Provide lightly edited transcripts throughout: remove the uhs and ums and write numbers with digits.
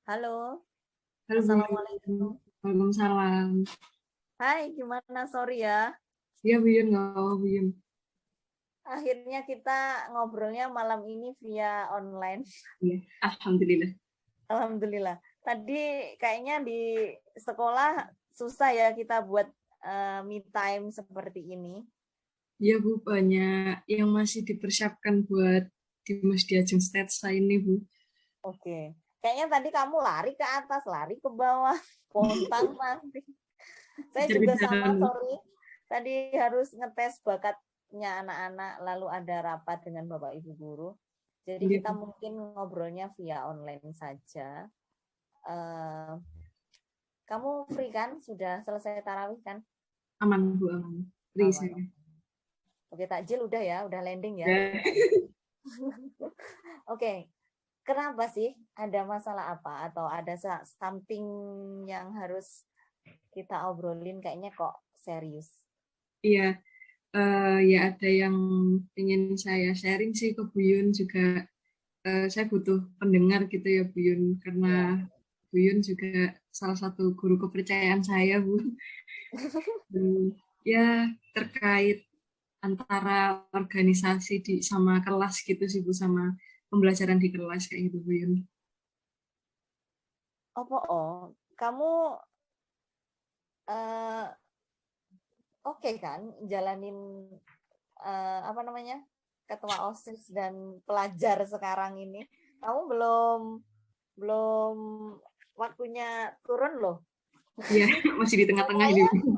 Halo, Halo Buyun, Assalamualaikum. Waalaikumsalam. Hai, gimana? Sorry ya. Iya Buyun, nggak apa Buyun. Akhirnya kita ngobrolnya malam ini via online. Iya, Alhamdulillah. Alhamdulillah. Tadi kayaknya di sekolah susah ya kita buat me time seperti ini. Iya Bu, banyak yang masih dipersiapkan buat di Mas di ajang Stetsa ini Bu. Oke. Kayaknya tadi kamu lari ke atas, lari ke bawah, pontang nanti. Saya juga Kejar-kejaran sama, Bu. sorry. Tadi harus ngetes bakatnya anak-anak, lalu ada rapat dengan Bapak Ibu guru. Jadi Iya kita Bu. mungkin ngobrolnya via online saja. Eh, Kamu free kan? Sudah selesai tarawih kan? Aman Bu, aman. Free Aman. saya. Oke, takjil udah ya, udah landing ya. Ya, Oke, kenapa sih? Ada masalah apa? Atau ada something yang harus kita obrolin kayaknya kok serius? iya. Ya ada yang ingin saya sharing sih ke Buyun juga. Saya butuh pendengar gitu ya Buyun, karena Ya. Buyun juga salah satu guru kepercayaan saya Bu. Ya terkait antara organisasi di sama kelas gitu sih Bu, sama pembelajaran di kelas kayak gitu Bu Yun. Apa kamu eh, oke kan jalanin apa namanya ketua OSIS dan pelajar sekarang ini. Kamu belum belum waktunya turun loh. Iya, masih di tengah-tengah ini Kayaknya Bu.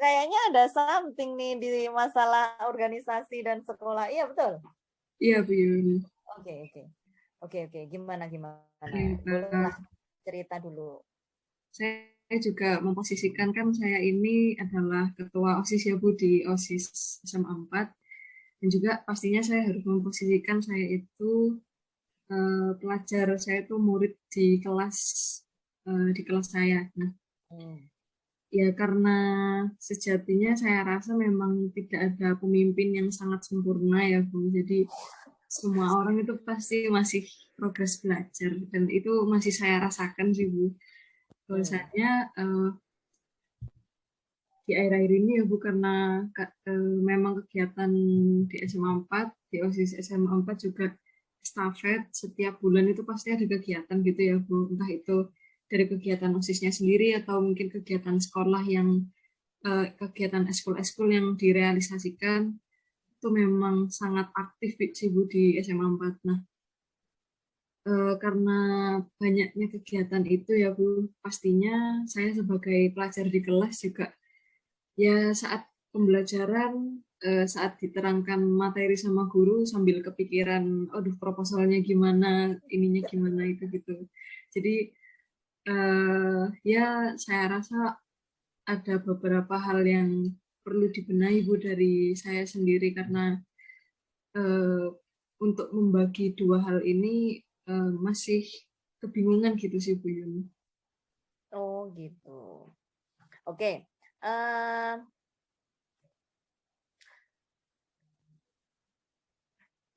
kayaknya ada something nih di masalah organisasi dan sekolah. Iya betul. Iya Bu Yun. Oke oke oke oke. Gimana gimana? Eh, Bolehlah cerita dulu. saya juga memposisikan kan saya ini adalah ketua OSIS ya Bu di OSIS SMA 4, dan juga pastinya saya harus memposisikan saya itu pelajar, saya itu murid di kelas saya. Nah, Hmm. ya, karena sejatinya saya rasa memang tidak ada pemimpin yang sangat sempurna ya, Bu. Jadi semua orang itu pasti masih progres belajar, dan itu masih saya rasakan sih, Bu. Hmm. Bahwasanya di akhir-akhir ini ya, Bu, karena memang kegiatan di SMA 4, di OSIS SMA 4 juga estafet, setiap bulan itu pasti ada kegiatan gitu ya, Bu. Entah itu dari kegiatan OSISnya sendiri atau mungkin kegiatan sekolah yang kegiatan eskul-eskul yang direalisasikan itu memang sangat aktif sih Bu di SMA 4. Nah, karena banyaknya kegiatan itu ya Bu, pastinya saya sebagai pelajar di kelas juga ya saat pembelajaran, saat diterangkan materi sama guru sambil kepikiran, aduh proposalnya gimana, ininya gimana itu gitu. Jadi ya saya rasa ada beberapa hal yang perlu dibenahi Bu dari saya sendiri, karena eh, untuk membagi dua hal ini masih kebingungan gitu sih Bu Yun. Oh gitu. Oke. Eh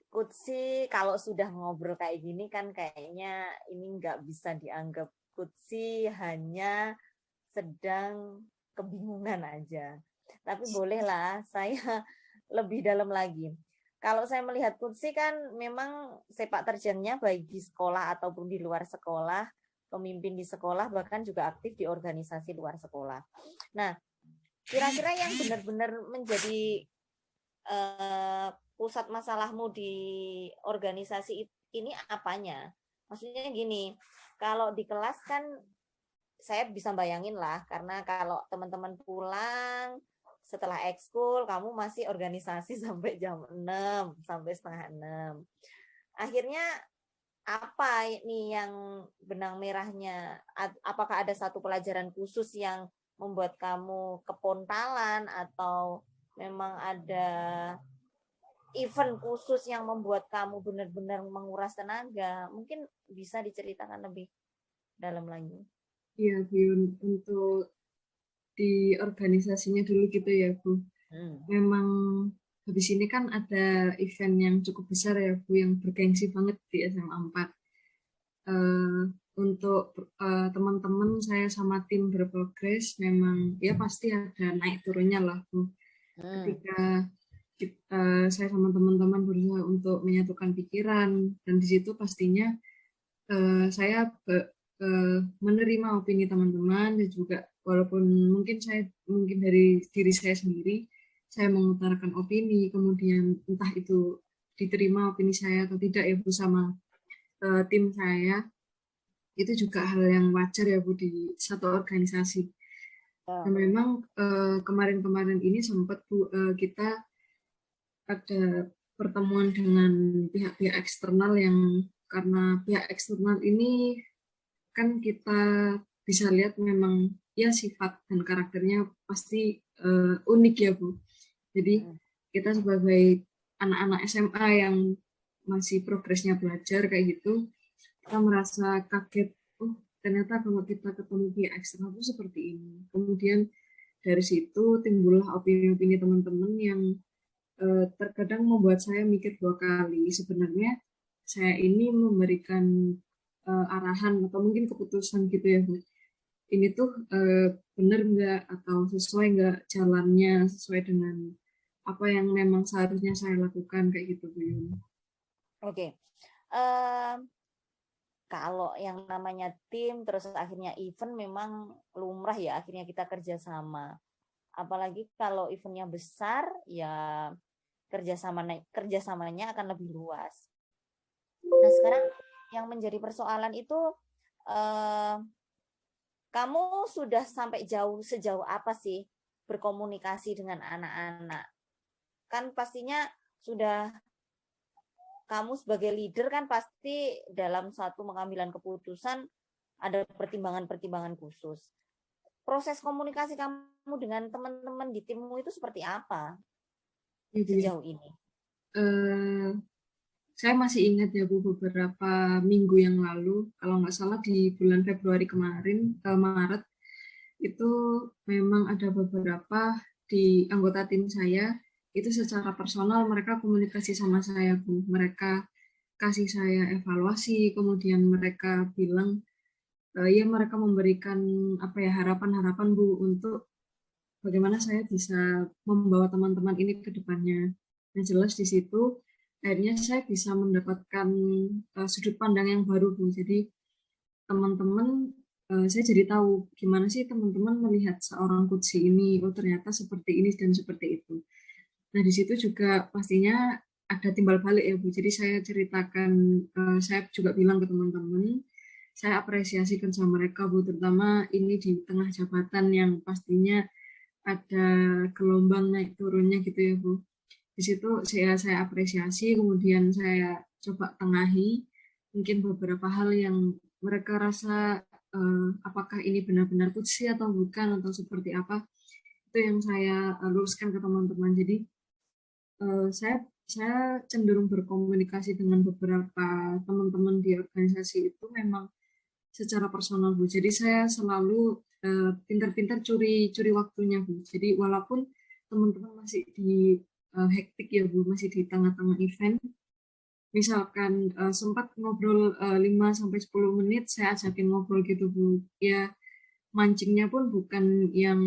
Kutsi kalau sudah ngobrol kayak gini kan kayaknya ini nggak bisa dianggap Kutsi hanya sedang kebingungan aja. Tapi bolehlah saya lebih dalam lagi. Kalau saya melihat Kutsi kan memang sepak terjangnya baik di sekolah ataupun di luar sekolah, pemimpin di sekolah bahkan juga aktif di organisasi luar sekolah. Nah, kira-kira yang benar-benar menjadi eh, pusat masalahmu di organisasi ini apanya? Maksudnya gini, kalau di kelas kan saya bisa bayangin lah, karena kalau teman-teman pulang setelah ekskul, kamu masih organisasi sampai jam 6, sampai setengah 6. Akhirnya apa ini yang benang merahnya? Apakah ada satu pelajaran khusus yang membuat kamu kepontalan atau memang ada event khusus yang membuat kamu benar-benar menguras tenaga? Mungkin bisa diceritakan lebih dalam lagi. Iya Bu Yun, untuk di organisasinya dulu gitu ya Bu. Hmm. Memang habis ini kan ada event yang cukup besar ya Bu, yang bergengsi banget di SMA 4. untuk teman-teman saya sama tim berprogres memang ya pasti ada naik turunnya lah Bu. Ketika saya sama teman-teman berusaha untuk menyatukan pikiran dan di situ pastinya saya menerima opini teman-teman dan juga walaupun mungkin dari diri saya sendiri saya mengutarakan opini kemudian entah itu diterima opini saya atau tidak ya Bu sama tim saya itu juga hal yang wajar ya Bu di satu organisasi. Dan memang kemarin-kemarin ini sempat Bu kita ada pertemuan dengan pihak-pihak eksternal yang karena pihak eksternal ini kan kita bisa lihat memang ya sifat dan karakternya pasti unik ya Bu. Jadi kita sebagai anak-anak SMA yang masih progresnya belajar kayak gitu, kita merasa kaget, oh ternyata kalau kita ketemu pihak eksternal itu seperti ini. Kemudian dari situ timbullah opini-opini teman-teman yang terkadang membuat saya mikir 2 kali. Sebenarnya saya ini memberikan arahan atau mungkin keputusan gitu ya Bu. Ini tuh benar nggak atau sesuai nggak jalannya sesuai dengan apa yang memang seharusnya saya lakukan kayak gitu Bu Yun. Oke. Kalau yang namanya tim terus akhirnya event memang lumrah ya akhirnya kita kerjasama. Apalagi kalau eventnya besar ya kerjasamanya akan lebih luas. Nah sekarang yang menjadi persoalan itu kamu sudah sampai sejauh apa sih berkomunikasi dengan anak-anak? Kan pastinya sudah kamu sebagai leader kan pasti dalam satu pengambilan keputusan ada pertimbangan-pertimbangan khusus. Proses komunikasi kamu dengan teman-teman di timmu itu seperti apa sejauh ini? Saya masih ingat ya Bu beberapa minggu yang lalu, kalau nggak salah di bulan Februari kemarin, Maret, itu memang ada beberapa di anggota tim saya itu secara personal mereka komunikasi sama saya Bu. Mereka kasih saya evaluasi, kemudian mereka bilang ya mereka memberikan apa ya harapan-harapan Bu untuk bagaimana saya bisa membawa teman-teman ini ke depannya. Yang jelas di situ akhirnya saya bisa mendapatkan sudut pandang yang baru Bu. Jadi teman-teman saya jadi tahu gimana sih teman-teman melihat seorang Kutsi ini, oh ternyata seperti ini dan seperti itu. Nah di situ juga pastinya ada timbal balik ya Bu. Jadi saya ceritakan, saya juga bilang ke teman-teman, saya apresiasikan sama mereka Bu, terutama ini di tengah jabatan yang pastinya ada gelombang naik turunnya gitu ya Bu. Di situ saya apresiasi, kemudian saya coba tengahi mungkin beberapa hal yang mereka rasa apakah ini benar-benar kutsi atau bukan atau seperti apa itu yang saya luruskan ke teman-teman. Jadi saya cenderung berkomunikasi dengan beberapa teman-teman di organisasi itu memang secara personal Bu. Jadi saya selalu pintar-pintar curi waktunya Bu. Jadi walaupun teman-teman masih di hektik ya Bu, masih di tengah-tengah event, misalkan sempat ngobrol 5 sampai 10 menit saya ajakin ngobrol gitu Bu. Ya mancingnya pun bukan yang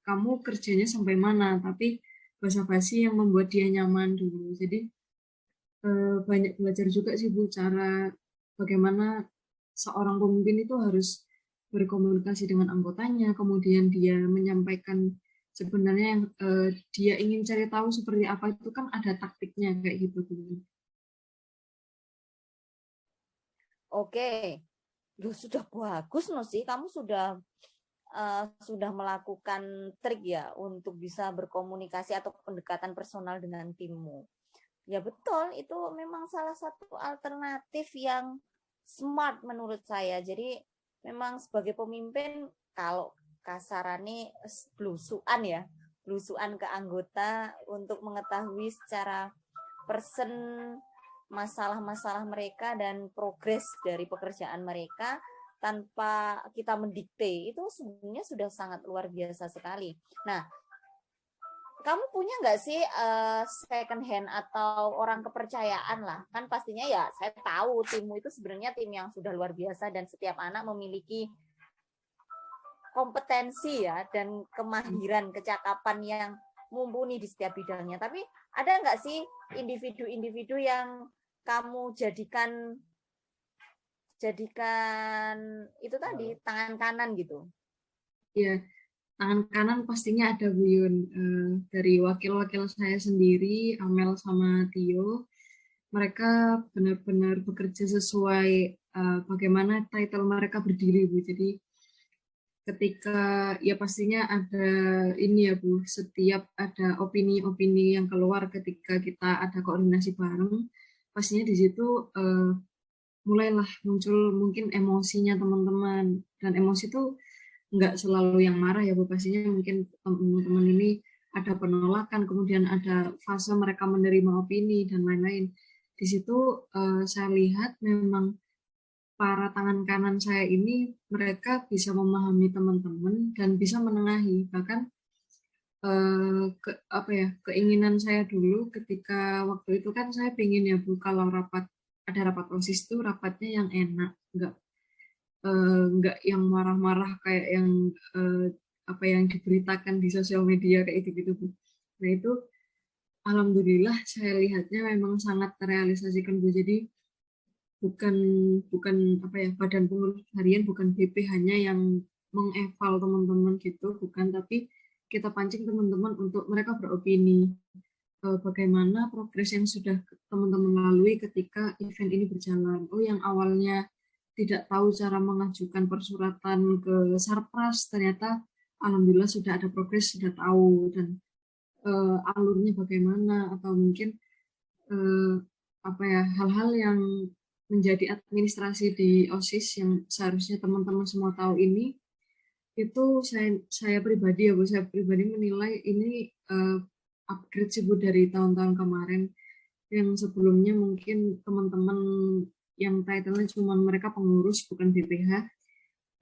kamu kerjanya sampai mana, tapi basa-basi yang membuat dia nyaman dulu. Jadi banyak belajar juga sih Bu cara bagaimana seorang pemimpin itu harus berkomunikasi dengan anggotanya, kemudian dia menyampaikan sebenarnya yang dia ingin cari tahu seperti apa itu kan ada taktiknya kayak gitu Bu. Oke, sudah bagus no sih. Kamu sudah melakukan trik ya untuk bisa berkomunikasi atau pendekatan personal dengan timmu. Ya betul, itu memang salah satu alternatif yang smart menurut saya. Jadi memang sebagai pemimpin kalau kasarane blusukan ya, blusukan ke anggota untuk mengetahui secara persen masalah-masalah mereka dan progres dari pekerjaan mereka tanpa kita mendikte itu sebenarnya sudah sangat luar biasa sekali. Nah, kamu punya nggak sih second hand atau orang kepercayaan lah? Kan pastinya ya saya tahu timmu itu sebenarnya tim yang sudah luar biasa dan setiap anak memiliki kompetensi ya dan kemahiran, kecakapan yang mumpuni di setiap bidangnya. Tapi ada nggak sih individu-individu yang kamu jadikan itu tadi tangan kanan gitu? Ya, tangan kanan pastinya ada Bu Yun. Dari wakil-wakil saya sendiri, Amel sama Tio, mereka benar-benar bekerja sesuai bagaimana title mereka berdiri Bu. Jadi ketika ya pastinya ada ini ya Bu, setiap ada opini-opini yang keluar ketika kita ada koordinasi bareng, pastinya di situ mulailah muncul mungkin emosinya teman-teman, dan emosi itu nggak selalu yang marah ya Bu, pastinya mungkin teman-teman ini ada penolakan, kemudian ada fase mereka menerima opini dan lain-lain. Di situ saya lihat memang para tangan kanan saya ini mereka bisa memahami teman-teman dan bisa menengahi. Bahkan apa ya, keinginan saya dulu ketika waktu itu kan saya pingin ya Bu, kalau ada rapat OSIS tuh rapatnya yang enak, nggak yang marah-marah kayak yang apa yang diberitakan di sosial media kayak gitu-gitu Bu. Nah itu alhamdulillah saya lihatnya memang sangat terrealisasikan Bu. Jadi bukan bukan apa ya, badan pengurus harian, bukan BP hanya yang mengeval teman-teman gitu, bukan, tapi kita pancing teman-teman untuk mereka beropini bagaimana progres yang sudah teman-teman lalui ketika event ini berjalan. Oh, yang awalnya tidak tahu cara mengajukan persuratan ke Sarpras, ternyata alhamdulillah sudah ada progres, sudah tahu, dan alurnya bagaimana, atau mungkin eh, apa ya, hal-hal yang menjadi administrasi di OSIS yang seharusnya teman-teman semua tahu ini, itu saya pribadi ya Bu, saya pribadi menilai ini upgrade sih Bu dari tahun-tahun kemarin, yang sebelumnya mungkin teman-teman yang title-nya cuma mereka pengurus bukan BPH,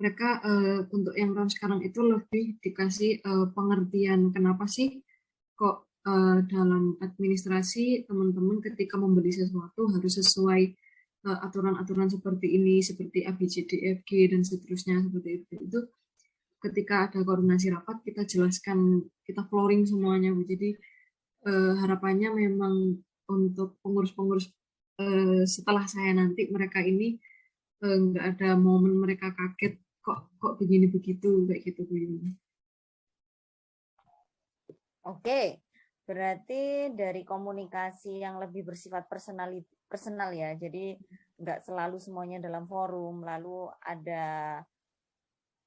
mereka untuk yang tahun sekarang itu lebih dikasih pengertian kenapa sih kok dalam administrasi teman-teman ketika membeli sesuatu harus sesuai aturan-aturan seperti ini, seperti A, B, C, D, F, G, dan seterusnya seperti itu. Itu ketika ada koordinasi rapat kita jelaskan, kita flooring semuanya Bu. Jadi harapannya memang untuk pengurus-pengurus setelah saya nanti, mereka ini nggak ada momen mereka kaget kok begini begitu kayak gitu Bu Yuni. Oke, berarti dari komunikasi yang lebih bersifat personal ya, jadi nggak selalu semuanya dalam forum, lalu ada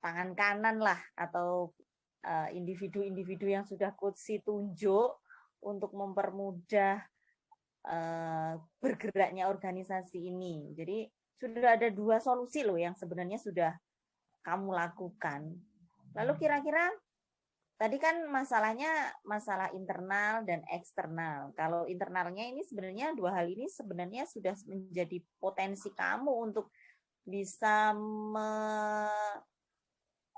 tangan kanan lah atau individu-individu yang sudah Kutsi tunjuk untuk mempermudah bergeraknya organisasi ini. Jadi sudah ada 2 solusi loh yang sebenarnya sudah kamu lakukan. Lalu kira-kira tadi kan masalahnya masalah internal dan eksternal. Kalau internalnya ini sebenarnya 2 hal ini sebenarnya sudah menjadi potensi kamu untuk bisa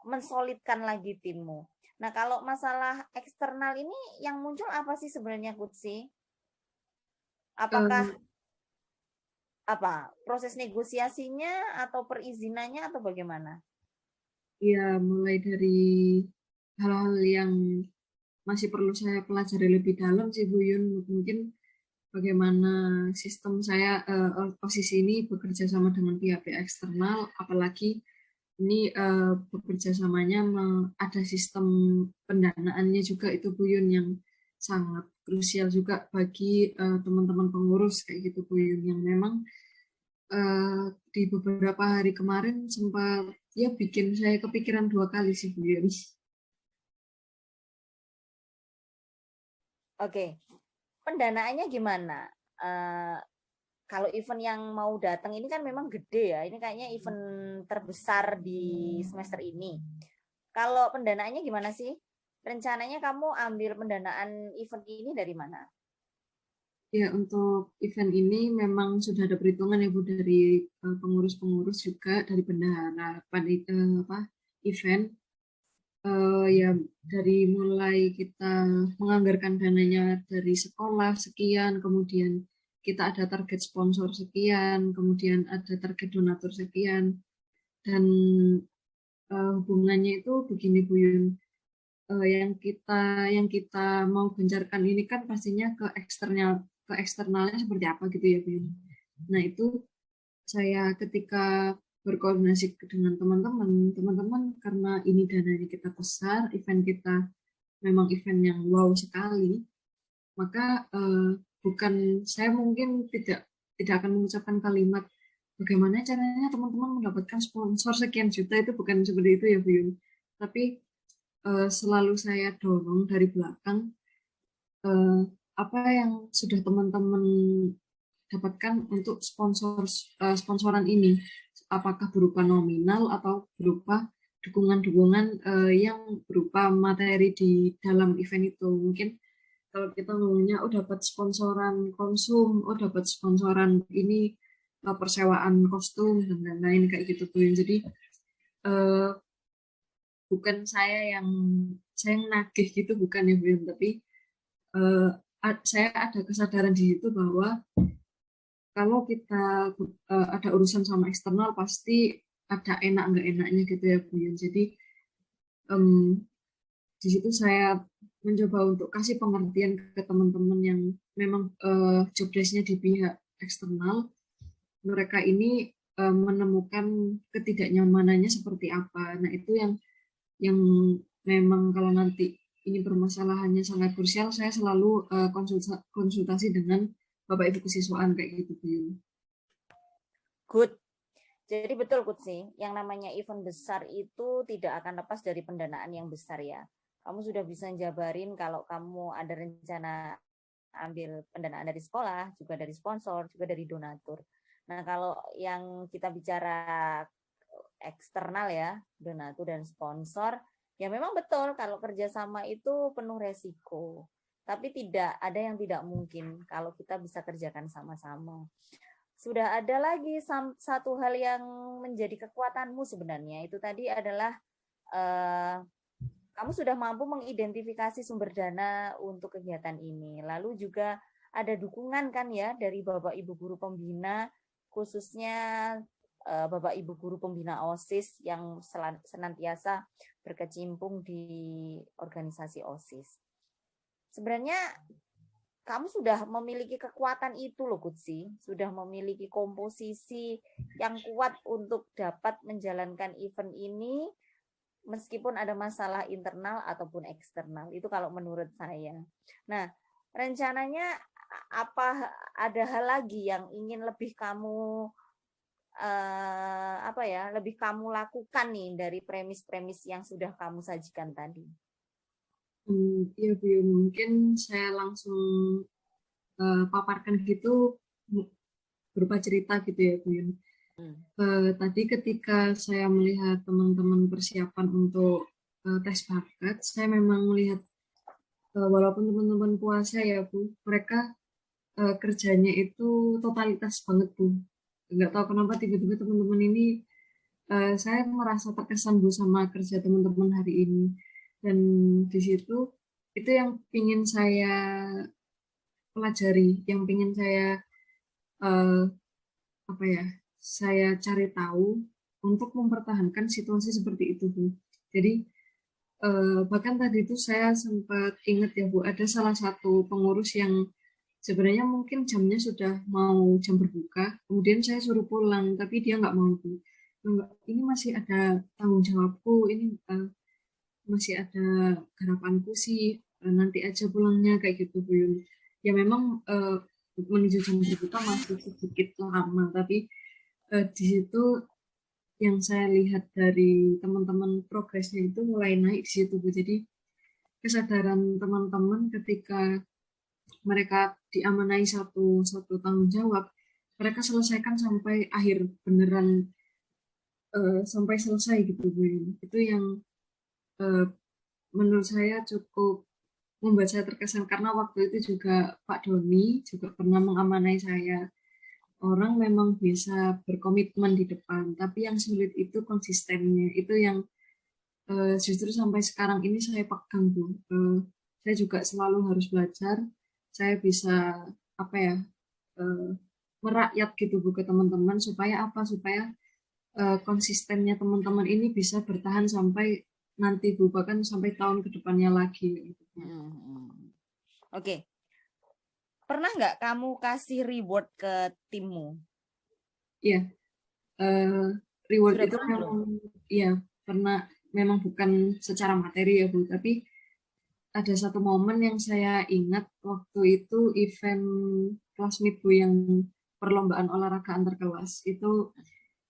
mensolidkan lagi timmu. Nah, kalau masalah eksternal ini yang muncul apa sih sebenarnya Kutsi? Apakah proses negosiasinya atau perizinannya atau bagaimana? Ya, mulai dari hal-hal yang masih perlu saya pelajari lebih dalam sih Bu Yun, mungkin bagaimana sistem saya posisi ini bekerja sama dengan pihak-pihak eksternal, apalagi ini bekerja samanya ada sistem pendanaannya juga itu Bu Yun, yang sangat krusial juga bagi teman-teman pengurus kayak gitu Bu Yun, yang memang di beberapa hari kemarin sempat ya bikin saya kepikiran 2 kali sih Bu Yun. Oke, pendanaannya gimana? Kalau event yang mau datang ini kan memang gede ya. Ini kayaknya event terbesar di semester ini. Kalau pendanaannya gimana sih? Rencananya kamu ambil pendanaan event ini dari mana? Ya, untuk event ini memang sudah ada perhitungan ya Bu, dari pengurus-pengurus juga, dari bendahara apa, event. ya dari mulai kita menganggarkan dananya dari sekolah sekian, kemudian kita ada target sponsor sekian, kemudian ada target donatur sekian, dan hubungannya itu begini Bu Yun, yang kita mau gencarkan ini kan pastinya ke eksternalnya seperti apa gitu ya Bu Yun. Nah itu saya ketika berkoordinasi dengan teman-teman karena ini dananya kita besar, event kita memang event yang wow sekali, maka bukan saya mungkin tidak akan mengucapkan kalimat bagaimana caranya teman-teman mendapatkan sponsor sekian juta, itu bukan seperti itu ya Bu Yun. Tapi selalu saya dorong dari belakang, eh, apa yang sudah teman-teman dapatkan untuk sponsoran ini, apakah berupa nominal atau berupa dukungan-dukungan yang berupa materi di dalam event itu. Mungkin kalau kita ngomongnya, oh dapat sponsoran konsum, oh dapat sponsoran ini, persewaan kostum dan lain-lain kayak gitu tuh. Jadi eh, bukan saya yang nagih gitu, bukan ya Bu, tapi eh, saya ada kesadaran di situ bahwa kalau kita ada urusan sama eksternal pasti ada enak nggak enaknya gitu ya Bu Yun. Jadi em, di situ saya mencoba untuk kasih pengertian ke teman-teman yang memang job desk-nya di pihak eksternal. Mereka ini menemukan ketidaknyamanannya seperti apa. Nah itu yang memang kalau nanti ini permasalahannya sangat krusial, saya selalu konsultasi dengan Bapak Ibu kesiswaan kayak gitu Bu Yun. Good. Jadi betul Kutsi, yang namanya event besar itu tidak akan lepas dari pendanaan yang besar ya. Kamu sudah bisa jabarin kalau kamu ada rencana ambil pendanaan dari sekolah, juga dari sponsor, juga dari donatur. Nah kalau yang kita bicara eksternal ya, donatur dan sponsor, ya memang betul kalau kerjasama itu penuh resiko. Tapi tidak ada yang tidak mungkin kalau kita bisa kerjakan sama-sama. Sudah ada lagi satu hal yang menjadi kekuatanmu sebenarnya, itu tadi adalah kamu sudah mampu mengidentifikasi sumber dana untuk kegiatan ini. Lalu juga ada dukungan kan ya dari Bapak Ibu guru pembina, khususnya Bapak Ibu guru pembina OSIS yang senantiasa berkecimpung di organisasi OSIS. Sebenarnya kamu sudah memiliki kekuatan itu loh Kutsi, sudah memiliki komposisi yang kuat untuk dapat menjalankan event ini meskipun ada masalah internal ataupun eksternal. Itu kalau menurut saya. Nah, rencananya apa ada hal lagi yang ingin lebih kamu lebih kamu lakukan nih dari premis-premis yang sudah kamu sajikan tadi? Ya Bu, mungkin saya langsung paparkan gitu berupa cerita gitu ya Bu. Tadi ketika saya melihat teman-teman persiapan untuk tes bakat, saya memang melihat walaupun teman-teman puasa ya Bu, mereka kerjanya itu totalitas banget Bu. Nggak tahu kenapa tiba-tiba teman-teman ini, saya merasa terkesan Bu sama kerja teman-teman hari ini. Dan di situ itu yang ingin saya pelajari, yang ingin saya uh, apa ya, saya cari tahu untuk mempertahankan situasi seperti itu Bu. Jadi bahkan tadi itu saya sempat ingat ya Bu, ada salah satu pengurus yang sebenarnya mungkin jamnya sudah mau jam berbuka, kemudian saya suruh pulang, tapi dia nggak mau Bu. Enggak, ini masih ada tanggung jawabku, ini masih ada harapanku sih, nanti aja pulangnya kayak gitu Bu. Ya memang menuju jam berbuka masih sedikit lama, tapi di situ yang saya lihat dari teman-teman progresnya itu mulai naik di situ Bu. Jadi kesadaran teman-teman ketika mereka diamanai satu tanggung jawab, mereka selesaikan sampai akhir beneran, sampai selesai gitu Bu. Itu yang menurut saya cukup membuat saya terkesan, karena waktu itu juga Pak Doni juga pernah mengamanai saya. Orang memang bisa berkomitmen di depan, tapi yang sulit itu konsistennya. Itu yang justru sampai sekarang ini saya pegang Bu. Saya juga selalu harus belajar. Saya bisa apa ya eh, merakyat gitu Bu ke teman-teman supaya apa? Supaya konsistennya teman-teman ini bisa bertahan sampai nanti Bu, bahkan sampai tahun ke depannya lagi gitu. Oke. Pernah nggak kamu kasih reward ke timmu? Iya, eh, reward Sudah itu pernah belum? memang ya pernah, memang bukan secara materi ya Bu, tapi ada satu momen yang saya ingat waktu itu event classmeet Bu yang perlombaan olahraga antar kelas. Itu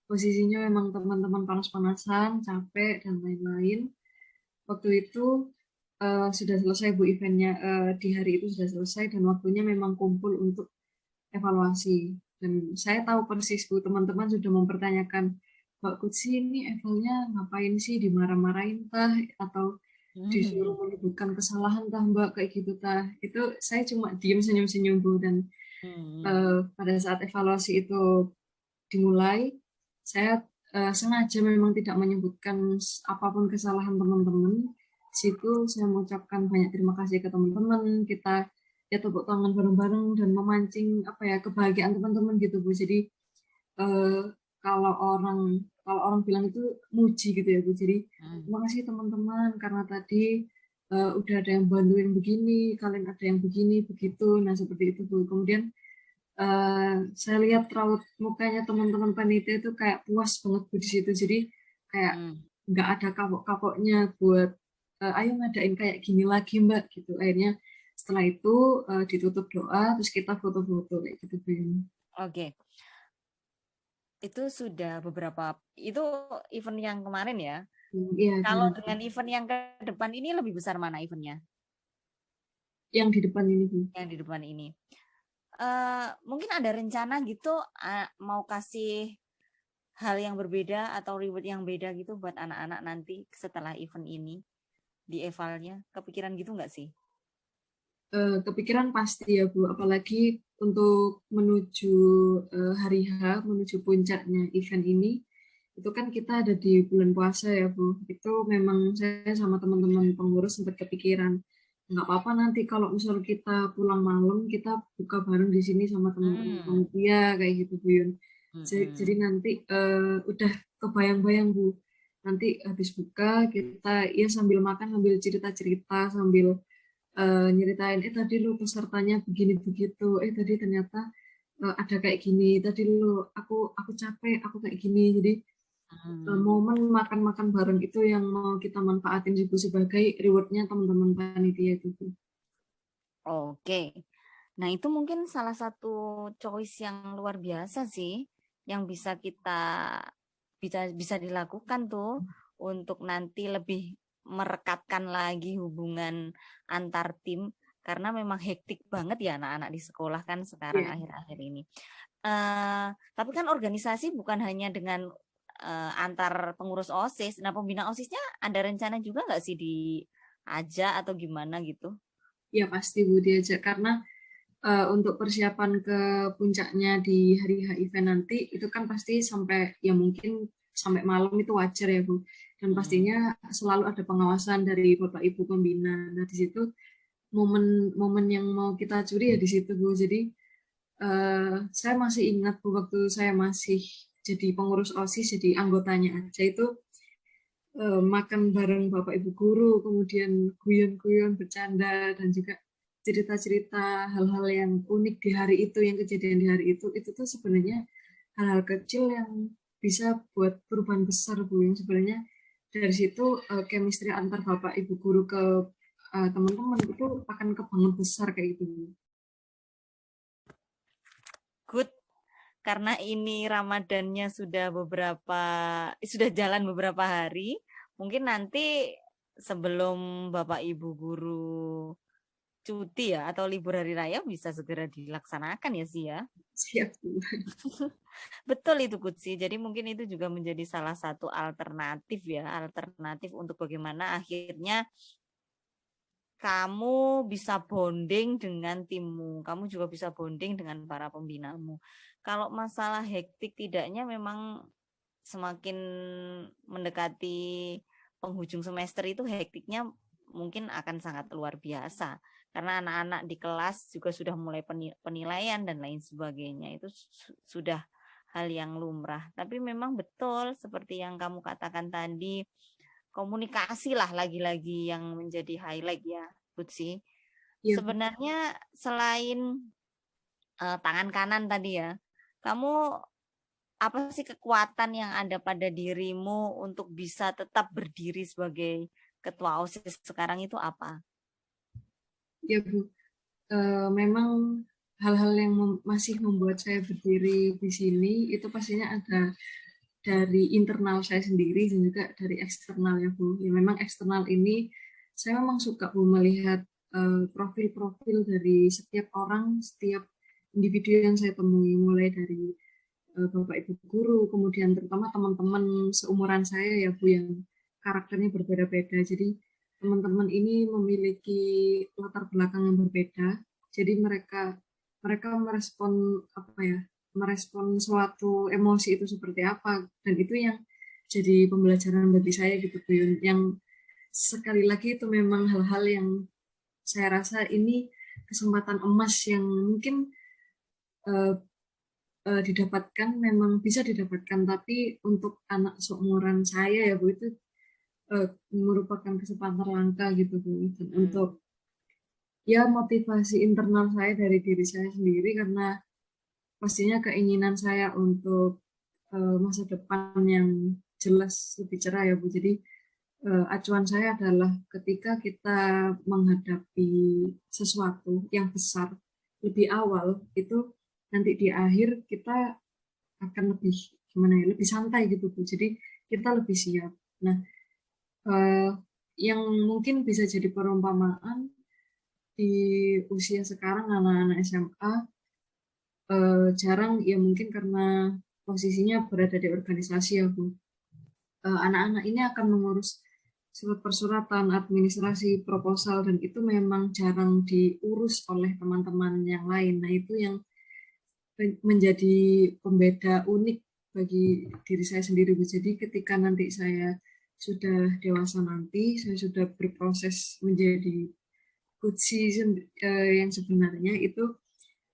posisinya memang teman-teman panas-panasan, capek dan lain-lain. Waktu itu sudah selesai Bu eventnya, di hari itu sudah selesai dan waktunya memang kumpul untuk evaluasi. Dan saya tahu persis Bu, teman-teman sudah mempertanyakan, Mbak Kutsi ini evalnya ngapain sih, dimarah-marahin tah atau disuruh menyebutkan kesalahan tah Mbak, kayak gitu tah. Itu saya cuma diem senyum-senyum Bu, dan pada saat evaluasi itu dimulai, saya sengaja memang tidak menyebutkan apapun kesalahan teman-teman. Di situ saya mengucapkan banyak terima kasih ke teman-teman. Kita ya tepuk tangan bareng-bareng dan memancing apa ya kebahagiaan teman-teman gitu Bu. Jadi eh, kalau orang kalau orang bilang itu muji gitu ya Bu. Jadi terima kasih teman-teman karena tadi udah ada yang bantuin begini, kalian ada yang begini begitu. Nah seperti itu Bu. Kemudian saya lihat raut mukanya teman-teman panitia itu kayak puas banget Bu di situ. Jadi kayak nggak ada kapok-kapoknya buat ayo ngadain kayak gini lagi Mbak gitu. Akhirnya setelah itu ditutup doa, terus kita foto-foto kayak gitu Bu. Oke. Itu sudah beberapa, itu event yang kemarin ya. Iya, Kalau dengan event yang ke depan ini lebih besar mana eventnya? yang di depan ini Bu. Yang di depan ini. Mungkin ada rencana gitu mau kasih hal yang berbeda atau reward yang beda gitu buat anak-anak nanti setelah event ini di evalnya. Kepikiran gitu nggak sih? Kepikiran pasti ya Bu, apalagi untuk menuju hari H, menuju puncaknya event ini, itu kan kita ada di bulan puasa ya Bu. Itu memang saya sama teman-teman pengurus sempat kepikiran, nggak apa-apa nanti kalau misal kita pulang malam, kita buka bareng di sini sama teman-teman panitia, kayak gitu Bu Yun. Jadi nanti udah kebayang-bayang Bu, nanti habis buka kita ya sambil makan, sambil cerita-cerita, sambil nyeritain tadi lu pesertanya begini begitu, tadi ternyata ada kayak gini, tadi lu aku capek, aku kayak gini. Jadi momen makan-makan bareng itu yang mau kita manfaatin juga sebagai rewardnya teman-teman panitia itu. Oke. Nah, itu mungkin salah satu choice yang luar biasa sih yang bisa dilakukan tuh untuk nanti lebih merekatkan lagi hubungan antar tim karena memang hektik banget ya anak-anak di sekolah kan sekarang Iya. akhir-akhir ini. Tapi kan organisasi bukan hanya dengan antar pengurus OSIS. Nah, pembina OSISnya ada rencana juga nggak sih diajak atau gimana gitu? Ya pasti Bu diajak karena untuk persiapan ke puncaknya di hari H event nanti itu kan pasti sampai ya mungkin sampai malam itu wajar ya Bu. Dan pastinya selalu ada pengawasan dari Bapak Ibu pembina. Nah di situ momen-momen yang mau kita curi ya di situ Bu. Jadi saya masih ingat Bu waktu saya masih jadi pengurus OSIS, jadi anggotanya aja itu makan bareng Bapak Ibu guru, kemudian guyon-guyon, bercanda, dan juga cerita-cerita hal-hal yang unik di hari itu, yang kejadian di hari itu tuh sebenarnya hal-hal kecil yang bisa buat perubahan besar Bu, yang sebenarnya dari situ chemistry antar Bapak Ibu guru ke teman-teman itu akan kebangun besar kayak gitu Bu. Good, karena ini Ramadannya sudah jalan beberapa hari, mungkin nanti sebelum Bapak Ibu guru cuti ya atau libur hari raya bisa segera dilaksanakan ya sih ya. Siap Bu. Betul itu Kutsi. Jadi mungkin itu juga menjadi salah satu alternatif ya, alternatif untuk bagaimana akhirnya kamu bisa bonding dengan timmu, kamu juga bisa bonding dengan para pembinamu. Kalau masalah hektik tidaknya memang semakin mendekati penghujung semester itu hektiknya mungkin akan sangat luar biasa. Karena anak-anak di kelas juga sudah mulai penilaian dan lain sebagainya. Itu sudah hal yang lumrah. Tapi memang betul seperti yang kamu katakan tadi, komunikasi lah lagi-lagi yang menjadi highlight ya, Butsi. Iya, Bu. Sebenarnya selain tangan kanan tadi ya, kamu apa sih kekuatan yang ada pada dirimu untuk bisa tetap berdiri sebagai ketua OSIS sekarang itu apa? Iya, Bu. Memang hal-hal yang masih membuat saya berdiri di sini itu pastinya ada dari internal saya sendiri dan juga dari eksternal ya Bu. Ya memang eksternal ini saya memang suka Bu melihat profil-profil dari setiap orang, setiap individu yang saya temui, mulai dari Bapak Ibu guru, kemudian terutama teman-teman seumuran saya ya Bu yang karakternya berbeda-beda. Jadi teman-teman ini memiliki latar belakang yang berbeda. Jadi mereka mereka merespon apa ya? Merespon suatu emosi itu seperti apa, dan itu yang jadi pembelajaran bagi saya gitu Bu. Yang sekali lagi itu memang hal-hal yang saya rasa ini kesempatan emas yang mungkin uh, didapatkan, memang bisa didapatkan, tapi untuk anak seumuran saya ya Bu itu merupakan kesempatan langka gitu Bu. Dan untuk ya motivasi internal saya dari diri saya sendiri, karena pastinya keinginan saya untuk masa depan yang jelas lebih cerah ya Bu. Jadi acuan saya adalah ketika kita menghadapi sesuatu yang besar lebih awal, itu nanti di akhir kita akan lebih gimana ya, lebih santai gitu Bu. Jadi kita lebih siap. Nah, eh, yang mungkin bisa jadi perumpamaan di usia sekarang anak-anak SMA jarang ya, mungkin karena posisinya berada di organisasi ya Bu. Anak-anak ini akan mengurus surat persuratan, administrasi, proposal, dan itu memang jarang diurus oleh teman-teman yang lain. Nah, itu yang menjadi pembeda unik bagi diri saya sendiri. Jadi ketika nanti saya sudah dewasa nanti, saya sudah berproses menjadi kutsi yang sebenarnya itu,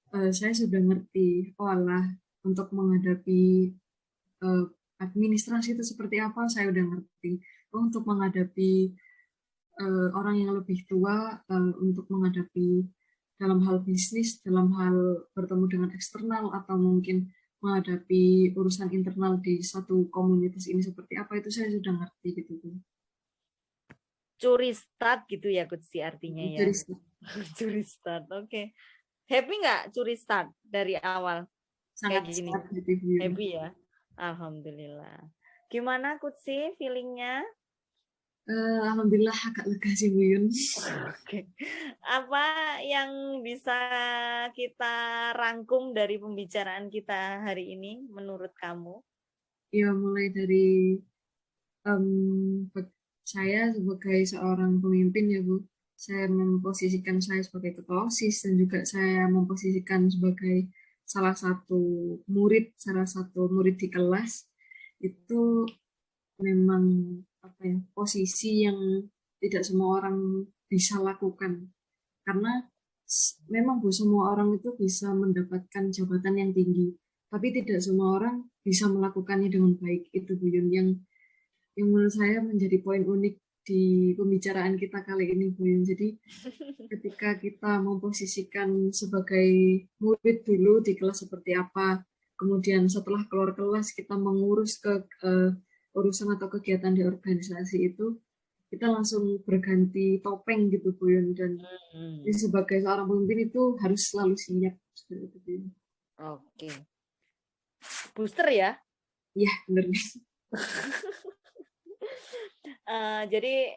saya sudah ngerti, oh alah, untuk menghadapi uh, administrasi itu seperti apa, saya udah ngerti. Oh, untuk menghadapi orang yang lebih tua, untuk menghadapi dalam hal bisnis, dalam hal bertemu dengan eksternal, atau mungkin menghadapi urusan internal di satu komunitas ini seperti apa, itu saya sudah ngerti gitu tuh. Curi start gitu ya Kutsi artinya ya. Jadi Curi start, oke. Happy nggak curi start dari awal kayak gini? sangat happy. Happy ya, alhamdulillah. Gimana Kutsi feelingnya? Alhamdulillah agak lega sih Bu Yun. Oke. Apa yang bisa kita rangkum dari pembicaraan kita hari ini menurut kamu? Ya mulai dari saya sebagai seorang pemimpin ya Bu, saya memposisikan saya sebagai ketua OSIS, dan juga saya memposisikan sebagai salah satu murid di kelas. Itu memang apa ya, posisi yang tidak semua orang bisa lakukan, karena memang Bu, semua orang itu bisa mendapatkan jabatan yang tinggi, tapi tidak semua orang bisa melakukannya dengan baik. Itu Bu Yun yang menurut saya menjadi poin unik di pembicaraan kita kali ini Bu Yun. Jadi ketika kita memposisikan sebagai murid dulu di kelas seperti apa, kemudian setelah keluar kelas kita mengurus ke urusan atau kegiatan di organisasi itu, kita langsung berganti topeng gitu Bu Yun. Dan jadi sebagai seorang pemimpin itu harus selalu siap seperti itu Bu Yun. Oke. Booster ya? Iya benar. Jadi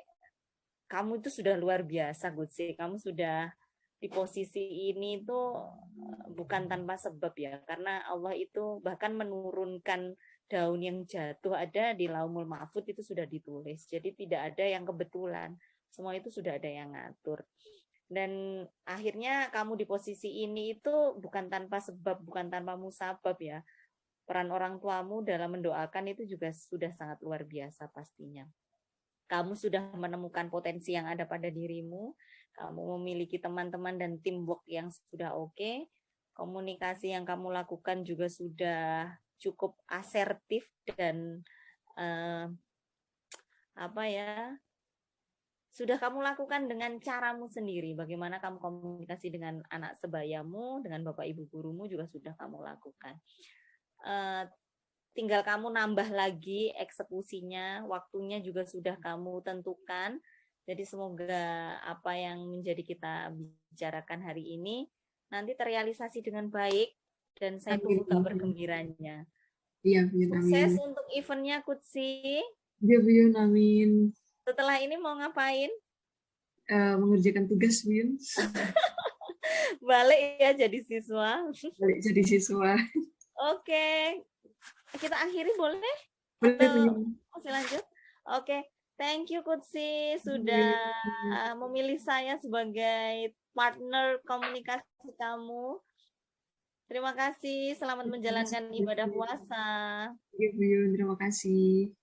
kamu itu sudah luar biasa, Gutsi. Kamu sudah di posisi ini tuh bukan tanpa sebab ya, karena Allah itu bahkan menurunkan daun yang jatuh ada di Laumul Mahfud itu sudah ditulis. Jadi tidak ada yang kebetulan. Semua itu sudah ada yang ngatur. Dan akhirnya kamu di posisi ini itu bukan tanpa sebab, bukan tanpa musabab ya. Peran orang tuamu dalam mendoakan itu juga sudah sangat luar biasa pastinya. kamu sudah menemukan potensi yang ada pada dirimu, kamu memiliki teman-teman dan teamwork yang sudah oke, komunikasi yang kamu lakukan juga sudah cukup asertif dan sudah kamu lakukan dengan caramu sendiri. Bagaimana kamu komunikasi dengan anak sebayamu, dengan bapak ibu gurumu juga sudah kamu lakukan. Tinggal kamu nambah lagi eksekusinya, waktunya juga sudah kamu tentukan. Jadi semoga apa yang menjadi kita bicarakan hari ini nanti terrealisasi dengan baik dan saya tunggu kabar gembiranya. Iya, Buyun, sukses amin. untuk eventnya Kutsi. Iya, Buyun, amin. Setelah ini mau ngapain? Mengerjakan tugas, Buyun. Balik ya jadi siswa. Balik jadi siswa. Oke. Kita akhiri boleh? Boleh, Atau Buyun. masih lanjut? Oke. Thank you Kutsi sudah memilih saya sebagai partner komunikasi kamu. Terima kasih. Selamat menjalankan ibadah puasa. Iya, Buyun. Terima kasih.